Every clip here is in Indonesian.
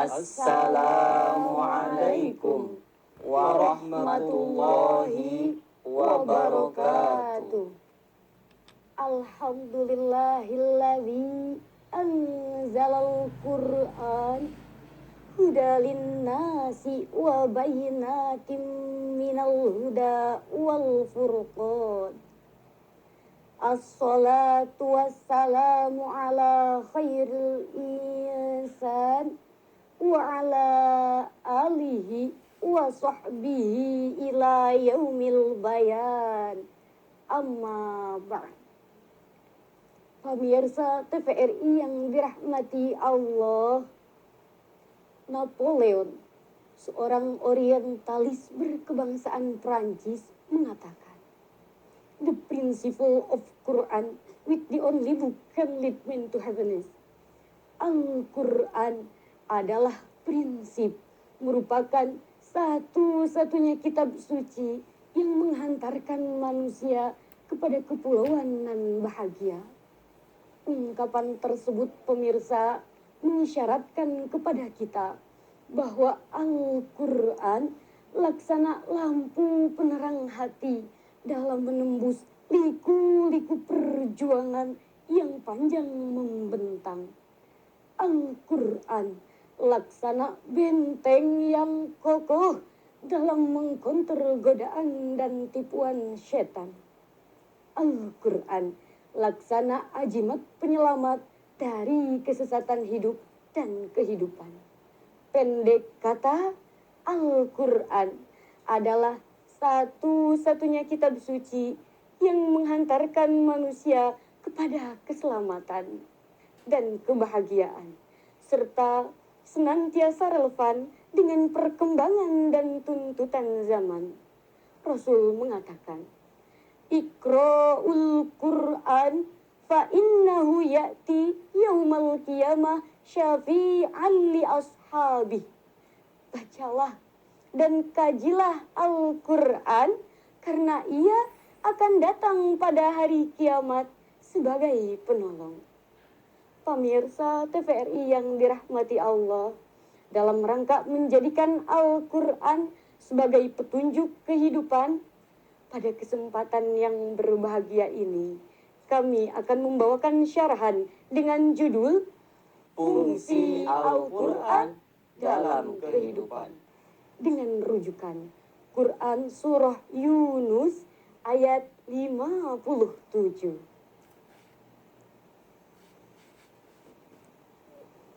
Assalamualaikum warahmatullahi wabarakatuh. Alhamdulillahilladzi anzalal Qur'an hudalin nasi wa bayyinatin minal huda wal furqan. Assalatu wassalamu ala khairil insan wa ala alihi wa sahbihi ila yaumil bayan. Amma ba'd. Pemirsa TVRI yang dirahmati Allah, Napoleon, seorang orientalis berkebangsaan Prancis, mengatakan, "The principle of Quran with the only book can lead men to happiness." Al-Quran adalah prinsip, merupakan satu-satunya kitab suci yang menghantarkan manusia kepada kepulauan nan bahagia. Ungkapan tersebut, pemirsa, mengisyaratkan kepada kita bahwa Al-Quran laksana lampu penerang hati dalam menembus liku-liku perjuangan yang panjang membentang. Al-Quran laksana benteng yang kokoh dalam mengkonter godaan dan tipuan setan. Al-Quran laksana ajimat penyelamat dari kesesatan hidup dan kehidupan. Pendek kata, Al-Quran adalah satu-satunya kitab suci yang menghantarkan manusia kepada keselamatan dan kebahagiaan, serta senantiasa relevan dengan perkembangan dan tuntutan zaman. Rasul mengatakan, "Iqra'ul Qur'an fa innahu ya'ti yaumal qiyamah syafi'an li ashabih." Bacalah dan kajilah Al-Quran, karena ia akan datang pada hari kiamat sebagai penolong. Pemirsa TVRI yang dirahmati Allah, dalam rangka menjadikan Al-Quran sebagai petunjuk kehidupan, pada kesempatan yang berbahagia ini, kami akan membawakan syarahan dengan judul Fungsi Al-Quran dalam Kehidupan, dengan rujukan Quran Surah Yunus ayat 57.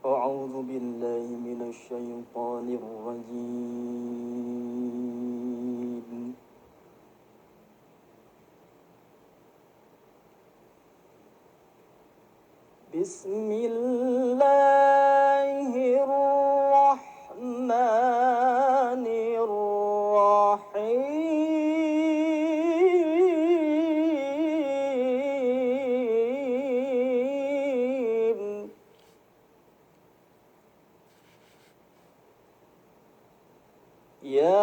A'udzu billahi minasy syaithanir rajim. Bismillahirrahmanirrahim. Ya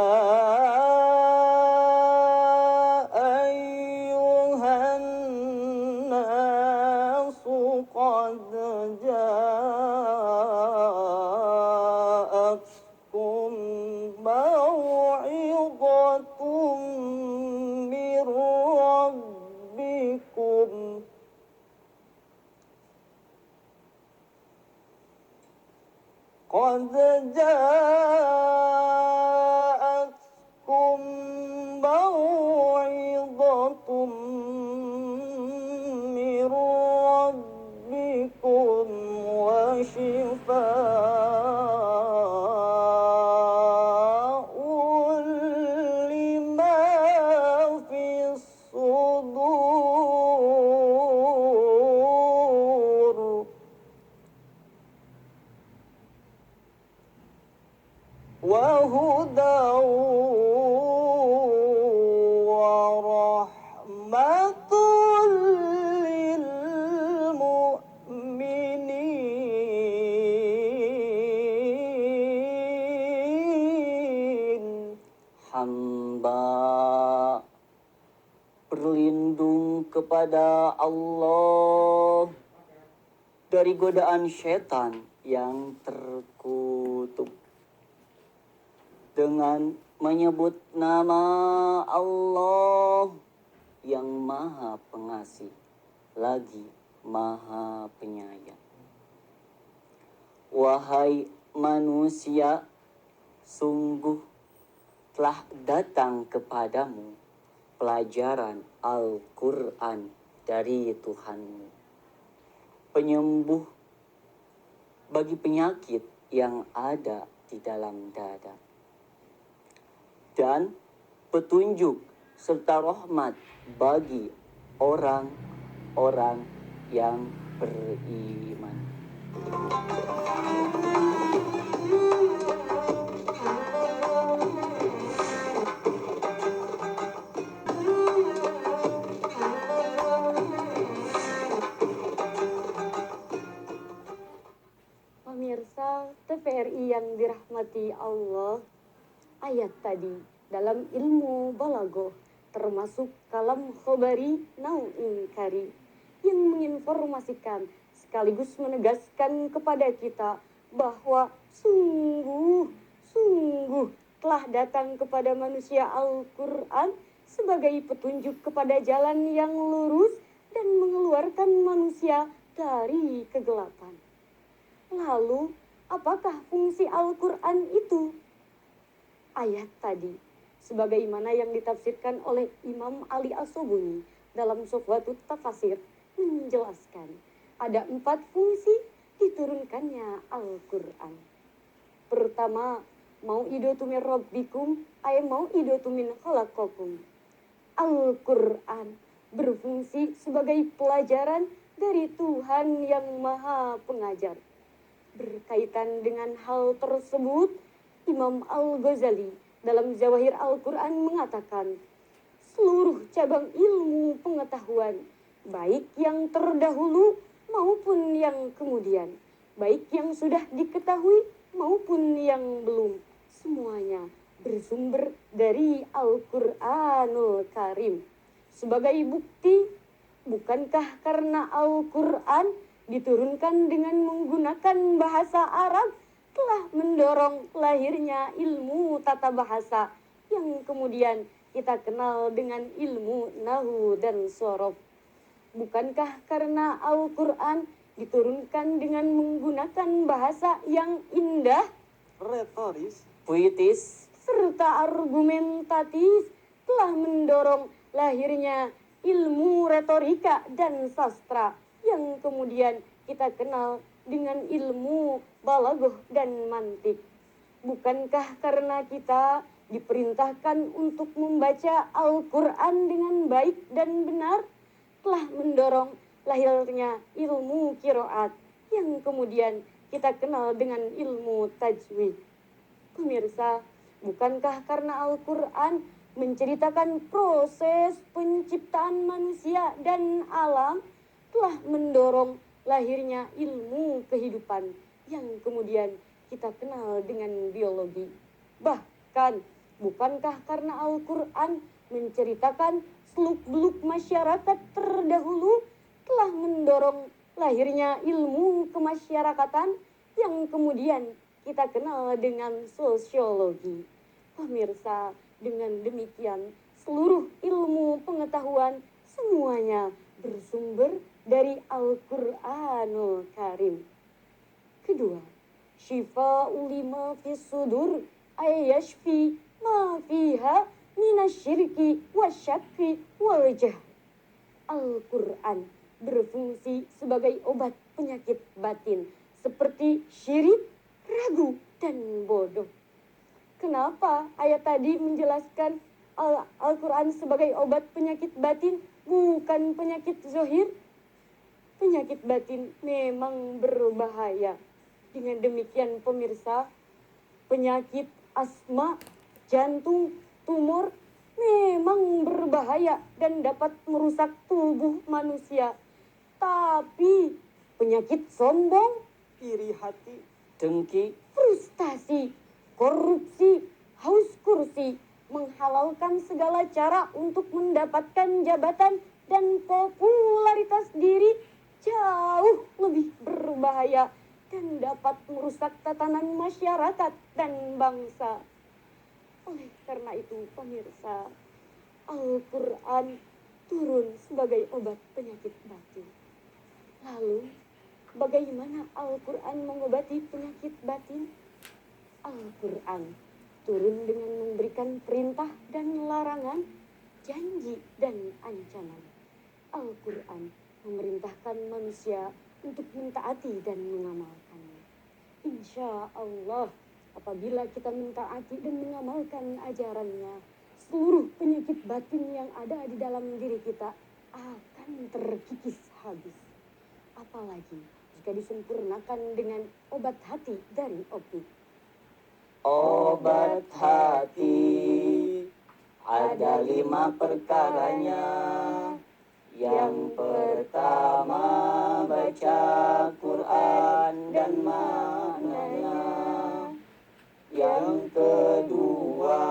ayyuhan nasu qad ja'atkum maw'idhatum mir rabbikum qad ja'atkum maw'idhatum mir rabbikum wa shifaa'un lima fis sudur wa hudaw wa rahmatul lil mu'minin. Hamba berlindung kepada Allah dari godaan setan yang terkutuk. tutup dengan menyebut nama Allah yang Maha Pengasih lagi Maha Penyayang. Wahai manusia, sungguh telah datang kepadamu pelajaran Al-Quran dari Tuhanmu, penyembuh bagi penyakit yang ada di dalam dada, dan petunjuk serta rahmat bagi orang-orang yang beriman. Pemirsa TVRI yang dirahmati Allah, ayat tadi dalam ilmu balaghah termasuk kalam khobari nau'in kari yang menginformasikan sekaligus menegaskan kepada kita bahwa sungguh telah datang kepada manusia Al-Quran sebagai petunjuk kepada jalan yang lurus dan mengeluarkan manusia dari kegelapan. Lalu, apakah fungsi Al-Quran itu? Ayat tadi, sebagaimana yang ditafsirkan oleh Imam Ali As-Sobuni dalam Sofwatut Tafasir, menjelaskan ada 4 fungsi diturunkannya Al-Quran. Pertama, mau'idatu min rabbikum ay mau'idatu min khalaqakum. Al-Quran berfungsi sebagai pelajaran dari Tuhan yang Maha Pengajar. Berkaitan dengan hal tersebut, Imam Al-Ghazali dalam Zawahir Al-Quran mengatakan, seluruh cabang ilmu pengetahuan, baik yang terdahulu maupun yang kemudian, baik yang sudah diketahui maupun yang belum, semuanya bersumber dari Al-Quranul Karim. Sebagai bukti, bukankah karena Al-Quran diturunkan dengan menggunakan bahasa Arab telah mendorong lahirnya ilmu tata bahasa yang kemudian kita kenal dengan ilmu nahwu dan shorof? Bukankah karena Al-Quran diturunkan dengan menggunakan bahasa yang indah, retoris, puitis, serta argumentatif telah mendorong lahirnya ilmu retorika dan sastra yang kemudian kita kenal dengan ilmu balaghah dan mantik? Bukankah karena kita diperintahkan untuk membaca Al-Quran dengan baik dan benar telah mendorong lahirnya ilmu qiraat yang kemudian kita kenal dengan ilmu tajwid? Pemirsa, bukankah karena Al-Quran menceritakan proses penciptaan manusia dan alam telah mendorong lahirnya ilmu kehidupan yang kemudian kita kenal dengan biologi? Bahkan, bukankah karena Al-Quran menceritakan seluk-beluk masyarakat terdahulu telah mendorong lahirnya ilmu kemasyarakatan yang kemudian kita kenal dengan sosiologi? Pemirsa, dengan demikian seluruh ilmu pengetahuan semuanya bersumber dari Al-Quranul Karim. Kedua, syifa'u lima fis sudur ay yashfi ma fiha minasyirki wasyakki wal jahl. Al-Quran berfungsi sebagai obat penyakit batin seperti syirik, ragu, dan bodoh. Kenapa ayat tadi menjelaskan Al-Quran sebagai obat penyakit batin, bukan penyakit zohir? Penyakit batin memang berbahaya. Dengan demikian pemirsa, penyakit asma, jantung, tumor memang berbahaya dan dapat merusak tubuh manusia. Tapi penyakit sombong, iri hati, dengki, frustasi, korupsi, haus kursi, menghalalkan segala cara untuk mendapatkan jabatan dan popularitas diri jauh lebih berbahaya dan dapat merusak tatanan masyarakat dan bangsa. Oleh karena itu, pemirsa, Al-Quran turun sebagai obat penyakit batin. Lalu, bagaimana Al-Quran mengobati penyakit batin? Al-Quran turun dengan memberikan perintah dan larangan, janji dan ancaman. Al-Quran memerintahkan manusia untuk mentaati dan mengamalkannya. Insya Allah, apabila kita mentaati dan mengamalkan ajarannya, seluruh penyakit batin yang ada di dalam diri kita akan terkikis habis. Apalagi jika disempurnakan dengan obat hati dari opik. Obat hati ada 5 perkaranya. Yang pertama, baca Quran dan maknanya. Yang kedua,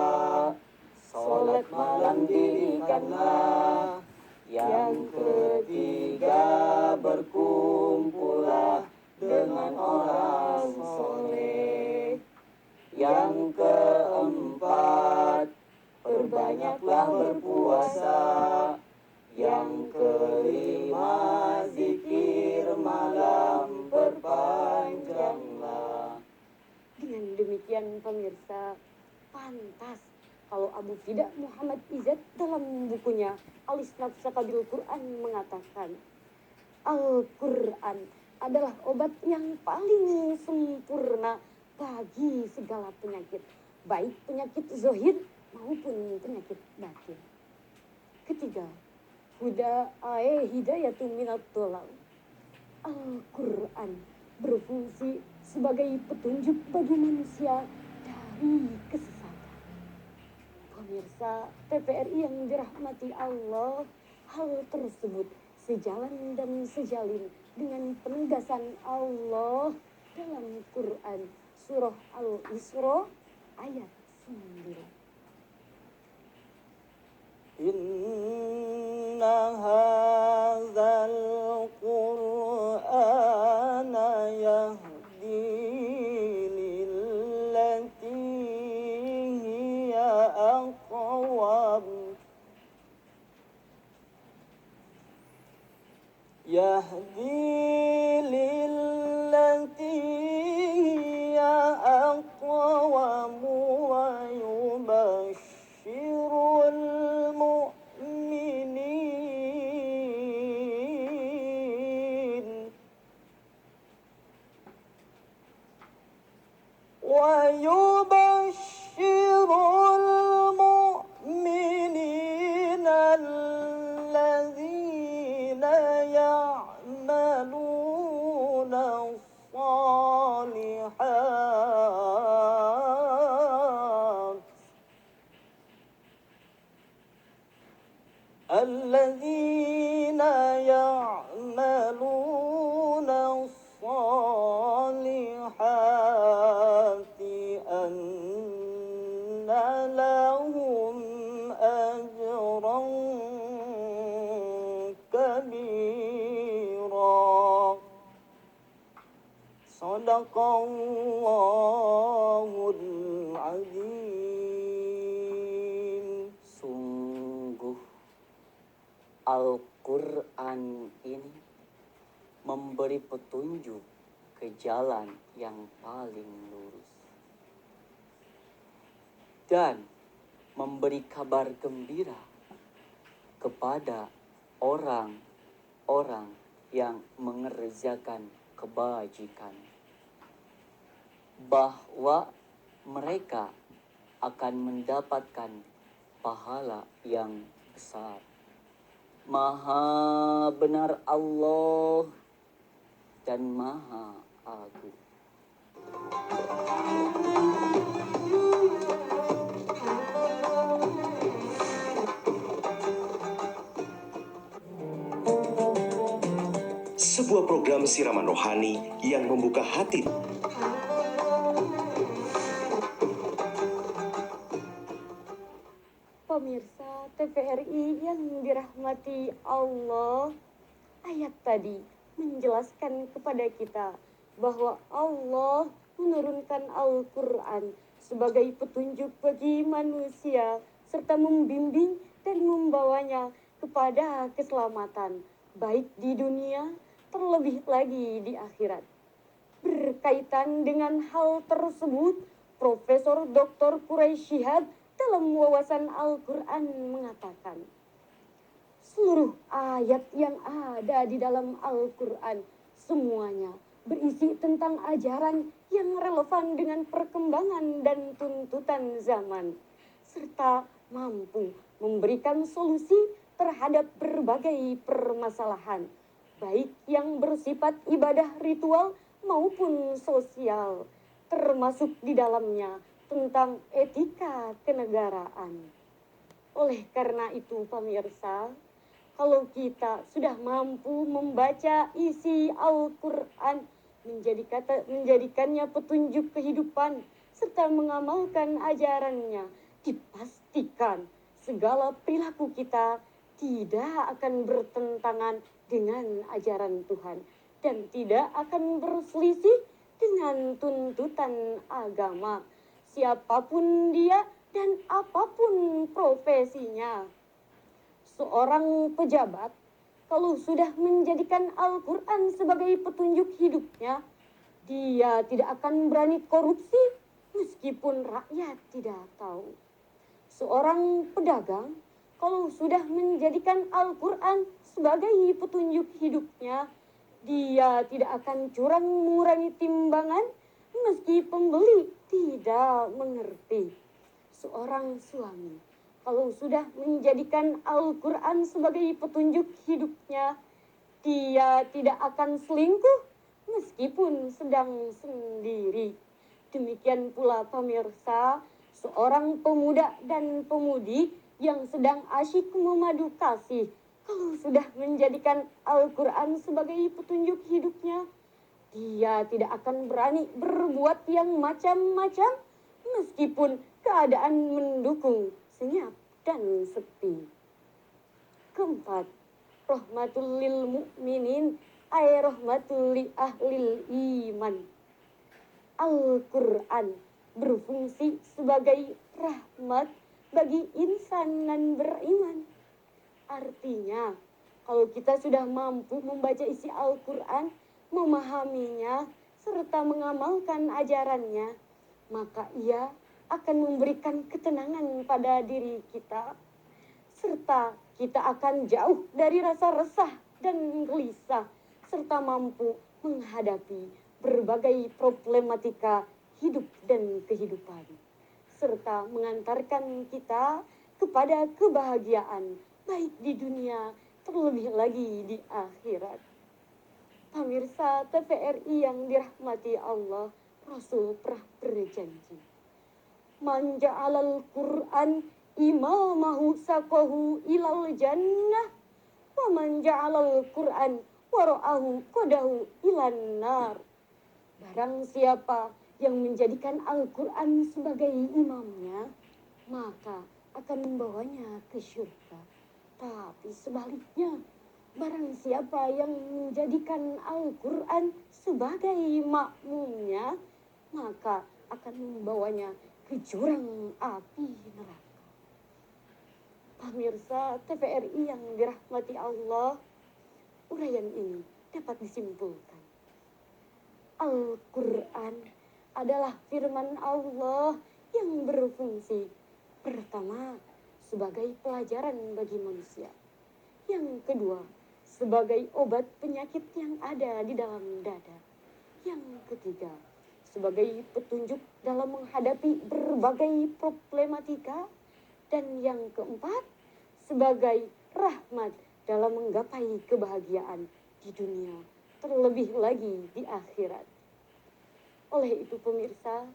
sholat malam dirikanlah. Yang ketiga, berkumpullah dengan orang soleh. Yang keempat, perbanyaklah berpuasa. Yang kelima, zikir malam perpanjanglah. Dengan demikian pemirsa, pantas kalau Abu Fida Muhammad Izzat dalam bukunya Al-Isnaf Sakabil Quran mengatakan, Al-Quran adalah obat yang paling sempurna bagi segala penyakit, baik penyakit zohir maupun penyakit batin. Ketiga, huda hidayatun minat dolal. Al-Quran berfungsi sebagai petunjuk bagi manusia dari kesesatan. Pemirsa TVRI yang dirahmati Allah, hal tersebut sejalan dan sejalin dengan penegasan Allah dalam Quran surah Al-Isra ayat 9. Inna hadzal Qur'ana yahdi lillati hiya aqwam. Yahdi lillati hiya aqwam wa yubashshirul ويبشر المؤمنين الذين يعملون الصالحات الذين يعملون الصالحات أن لهم أجرا كبيرا. صدق الله العظيم. Sungguh Al-Quran ini memberi petunjuk ke jalan yang paling lurus dan memberi kabar gembira kepada orang-orang yang mengerjakan kebajikan bahwa mereka akan mendapatkan pahala yang besar. Maha benar Allah dan Maha Agung. Sebuah program siraman rohani yang membuka hati. Pemirsa TVRI yang dirahmati Allah, ayat tadi menjelaskan kepada kita bahwa Allah menurunkan Al-Quran sebagai petunjuk bagi manusia serta membimbing dan membawanya kepada keselamatan baik di dunia terlebih lagi di akhirat. Berkaitan dengan hal tersebut, Profesor Dr. Quraisy Shihab dalam wawasan Al-Quran mengatakan, seluruh ayat yang ada di dalam Al-Quran semuanya berisi tentang ajaran yang relevan dengan perkembangan dan tuntutan zaman, serta mampu memberikan solusi terhadap berbagai permasalahan, baik yang bersifat ibadah ritual maupun sosial, termasuk di dalamnya tentang etika kenegaraan. Oleh karena itu, pemirsa, kalau kita sudah mampu membaca isi Al-Quran, menjadikannya petunjuk kehidupan, serta mengamalkan ajarannya, dipastikan segala perilaku kita tidak akan bertentangan dengan ajaran Tuhan dan tidak akan berselisih dengan tuntutan agama, siapapun dia dan apapun profesinya. Seorang pejabat, kalau sudah menjadikan Al-Quran sebagai petunjuk hidupnya, dia tidak akan berani korupsi meskipun rakyat tidak tahu. Seorang pedagang, kalau sudah menjadikan Al-Quran sebagai petunjuk hidupnya, dia tidak akan curang mengurangi timbangan meski pembeli tidak mengerti. Seorang suami, kalau sudah menjadikan Al-Quran sebagai petunjuk hidupnya, dia tidak akan selingkuh meskipun sedang sendiri. Demikian pula pemirsa, seorang pemuda dan pemudi yang sedang asyik memadu kasih, kalau sudah menjadikan Al-Quran sebagai petunjuk hidupnya, dia tidak akan berani berbuat yang macam-macam meskipun keadaan mendukung, senyap dan sepi. Keempat, rahmatul lil mu'minin ay rahmatul li ahlil iman. Al-Quran berfungsi sebagai rahmat bagi insan yang beriman. Artinya, kalau kita sudah mampu membaca isi Al-Quran, memahaminya, serta mengamalkan ajarannya, maka ia akan memberikan ketenangan pada diri kita, serta kita akan jauh dari rasa resah dan gelisah, serta mampu menghadapi berbagai problematika hidup dan kehidupan, serta mengantarkan kita kepada kebahagiaan, baik di dunia, terlebih lagi di akhirat. Pemirsa TVRI yang dirahmati Allah, Rasul pernah berjanji, man ja'alal Qur'an imamahu saqahu ilal jannah, wa man ja'alal Qur'an wara'ahu qadahu ilan nar. Barang siapa yang menjadikan Al-Quran sebagai imamnya, maka akan membawanya ke syurga. Tapi sebaliknya, barang siapa yang menjadikan Al-Quran sebagai makmumnya, maka akan membawanya ke jurang api neraka. Pemirsa TVRI yang dirahmati Allah, uraian ini dapat disimpulkan. Al-Quran adalah firman Allah yang berfungsi pertama sebagai pelajaran bagi manusia. Yang kedua, sebagai obat penyakit yang ada di dalam dada. Yang ketiga, sebagai petunjuk dalam menghadapi berbagai problematika. Dan yang keempat, sebagai rahmat dalam menggapai kebahagiaan di dunia, terlebih lagi di akhirat. Oleh itu pemirsa,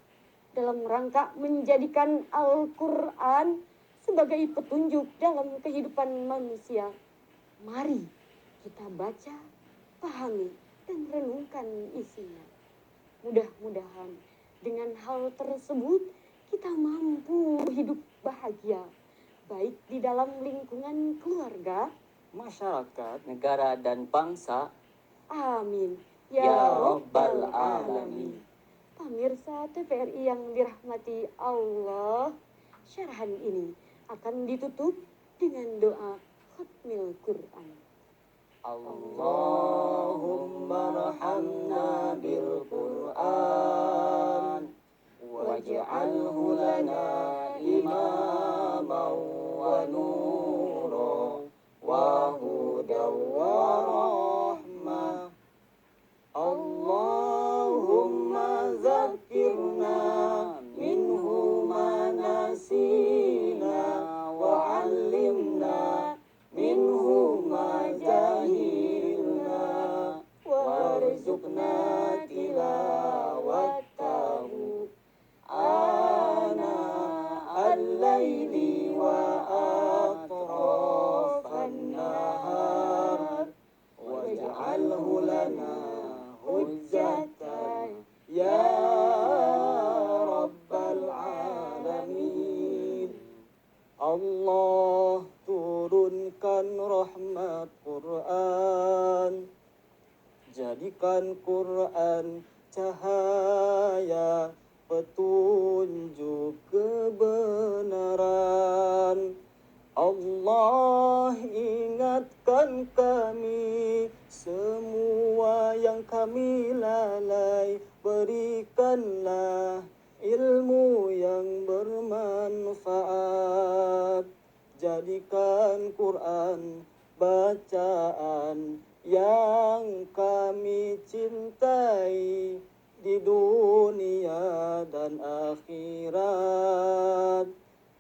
dalam rangka menjadikan Al-Quran sebagai petunjuk dalam kehidupan manusia, mari kita baca, pahami, dan renungkan isinya. Mudah-mudahan dengan hal tersebut kita mampu hidup bahagia, baik di dalam lingkungan keluarga, masyarakat, negara, dan bangsa. amin, Ya Rabbal Alamin. Pemirsa TVRI yang dirahmati Allah, syarahan ini akan ditutup dengan doa khatmil Quran. Allahumma rahamna bil Qur'an waj'alhu lana imaman wa nuran wa hudan wa rahmah. Allahumma zakirna minhu ma nasina wa 'allimna minhu ma jahilna warzuqna tilawatahu ana al-laili wa atrafan nahar waj'alhu lana hujjatan ya Rabbal Alamin. Allah turunkan rahmat Quran, jadikan Quran cahaya petunjuk kebenaran. Allah ingatkan kami semua yang kami lalai, berikanlah ilmu yang bermanfaat. Jadikan Quran bacaan yang kami cintai di dunia dan akhirat.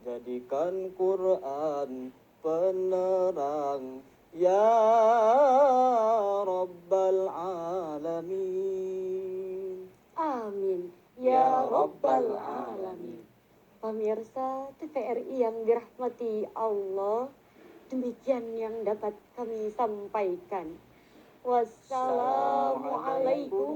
Jadikan Quran penerang ya Rabbal Alamin. Amin. Ya Rabbal Alamin. Pemirsa TVRI yang dirahmati Allah, demikian yang dapat kami sampaikan. Wassalamualaikum